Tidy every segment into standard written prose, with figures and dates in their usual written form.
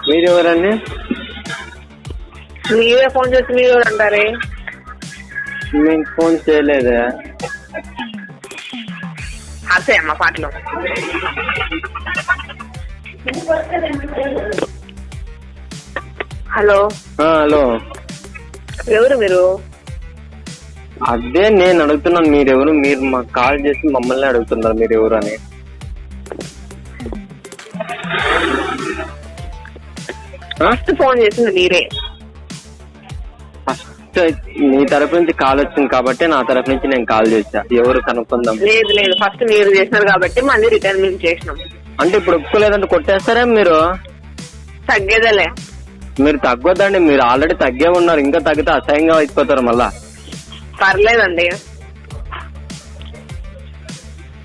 మీరెవరండి? మీరే ఫోన్ చేసి మీరు అంటారే. నేను ఫోన్ చేయలేదే. అసే అమ్మ పాటలు. హలో హలో, ఎవరు మీరు? అదే నేను అడుగుతున్నాను మీరెవరు. మీరు మాకు కాల్ చేసి మమ్మల్ని అడుగుతున్నారు మీరు ఎవరు అని. ఫస్ట్ ఫోన్ చేసింది మీరే. ఫస్ట్ మీ తరపు నుంచి కాల్ వచ్చింది కాబట్టి నా తరపు నుంచి నేను కాల్ చేశా. ఎవరు కనుక్కుందాం. లేదు లేదు, ఫస్ట్ మీరు చేసినారు కాబట్టి మళ్ళీ రిటర్న్ మేము చేసినాం. అంటే ఇప్పుడు ఒప్పుకోలేదంటే కొట్టేస్తారా మీరు? తగ్గేదేలే. మీరు తగ్గొద్దండి, మీరు ఆల్రెడీ తగ్గే ఉన్నారు. ఇంకా తగ్గితే అసహ్యంగా అయిపోతారు మళ్ళా. పర్లేదండి.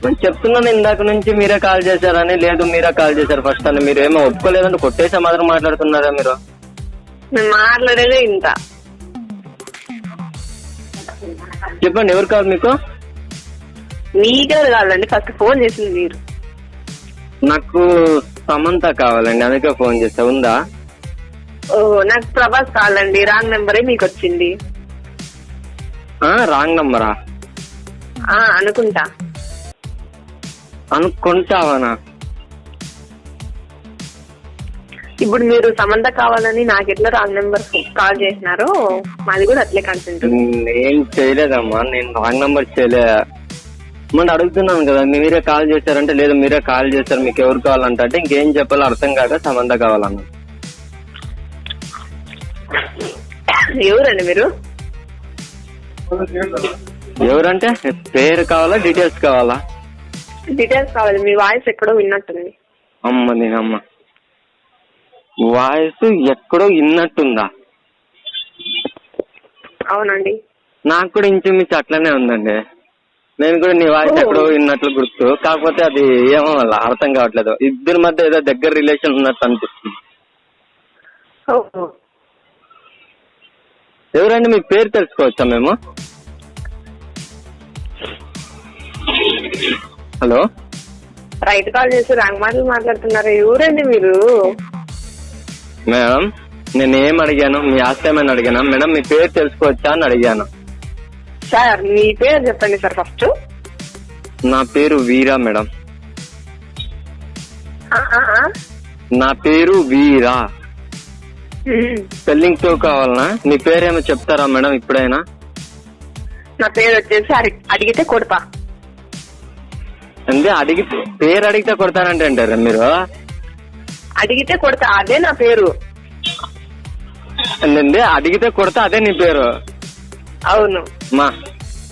నేను చెప్తున్నాను ఇందాక నుంచి మీరే కాల్ చేశారని. లేదు మీరే కాల్ చేశారు ఫస్ట్ అని. మీరు ఏమో ఒప్పుకోలేదంటే కొట్టేసే మాత్రం మాట్లాడుతున్నారా మీరు? మేము మాట్లాడేదే ఇంత. చెప్పండి ఎవరు కావాలి మీకు? మీకెవరు కావాలండి? ఫస్ట్ ఫోన్ చేసింది మీరు. నాకు సమంత కావాలండి, అందుకే ఫోన్ చేస్తా. ఉందా? ఓ, నాకు ప్రభాస్ కావాలండి. రాంగ్ నెంబరే మీకు వచ్చింది. రాంగ్ నంబరా? అనుకుంటా. అనుకుంటావనా? ఇప్పుడు మీరు సమంత కావాలని నాకు ఎట్లా రాంగ్ నెంబర్ కాల్ చేసినారో మాది కూడా అట్లే కన్సెంట్. నేను చేయలేదమ్మా, నేను రాంగ్ నంబర్ చేయలే. మనం అడుగుతున్నాను కదా మీరే కాల్ చేశారంటే లేదు మీరే కాల్ చేశారు, మీకు ఎవరు కావాలంటే ఇంకేం చెప్పాలో అర్థం కాక సమంత కావాలన్నా. ఎవరండి మీరు? ఎవరంటే పేరు కావాలా డీటెయిల్స్ కావాలా? డీటెయిల్స్ కావాలి. మీ వాయిస్ ఎక్కడో విన్నట్టుంది. అమ్మ నేనమ్మ, వాయిస్ ఎక్కడో విన్నట్టుందా? అవునండి. నాకు కూడా ఇంచుమించు అట్లనే ఉందండి. నేను కూడా నీ వాయిస్ ఎక్కడో విన్నట్లు గుర్తు, కాకపోతే అది ఏమో వల్ల అర్థం కావట్లేదు. ఇద్దరి మధ్య ఏదో దగ్గర రిలేషన్ ఉన్నట్టు అనిపిస్తుంది. ఎవరండి మీ పేరు తెలుసుకోవచ్చా మేము? హలో, రైట్ కాల్ చేసి రాంగ్ మాటలు మాట్లాడుతున్నారు. ఎవరండి మీరు? మేడం నేను ఏం అడిగాను? మీ ఆస్తి ఏమైనా అడిగానా? మేడం మీ పేరు తెలుసుకోవచ్చా అని అడిగాను. సార్ మీ పేరు చెప్పండి సార్ ఫస్ట్. నా పేరు వీరా మేడం. నా పేరు వీరా. స్పెల్లింగ్ తో కావాలనా? మీ పేరేమో చెప్తారా మేడం ఇప్పుడైనా? నా పేరు వచ్చేసి అడిగితే కొడతా. అంటే అడిగితే పేరు అడిగితే కొడతానంటే అంటారా మీరు? అడిగితే కొడతా, అదే నా పేరు. అంటే అడిగితే కొడతా అదే నీ పేరు? అవును. మా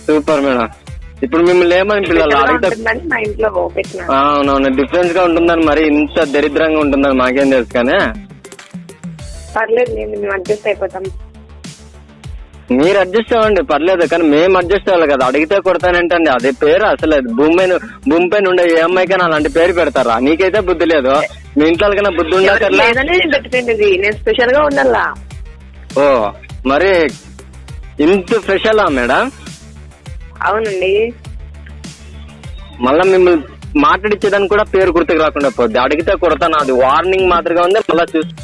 సూపర్ మేడం. ఇప్పుడు మిమ్మల్ని ఏమని పిల్లలు అడిగితే? మా ఇంట్లో పెట్టినా. అవునవును, డిఫరెన్స్ గా ఉంటుందని, మరి ఇంత దరిద్రంగా ఉంటుందని మాకేం తెలుసు. కానీ పర్లేదు, మేము అడ్జస్ట్ అయిపోతాం. మీరు అడ్జస్ట్ అవ్వండి పర్లేదు, కానీ మేము అడ్జస్ట్ అవ్వాలి కదా. అడిగితే కొడతానంటండి అదే పేరు? అసలు భూమి పైన ఉండే ఏ అమ్మాయికైనా అలాంటి పేరు పెడతారా? నీకైతే బుద్ధి లేదు, మీ ఇంట్లో కన్నా బుద్ధి ఉండకర్లా. నేను స్పెషల్ గా ఉండాలా? ఓ, మరి ఇంత స్పెషలా మేడం? అవునండి. మళ్ళా మిమ్మల్ని మాట్లాడిచ్చేదానికి కూడా పేరు గుర్తుకు రాకుండా పోద్ది. అడిగితే కొడతాను, అది వార్నింగ్ మాత్రమే ఉంది. మళ్ళా చూసి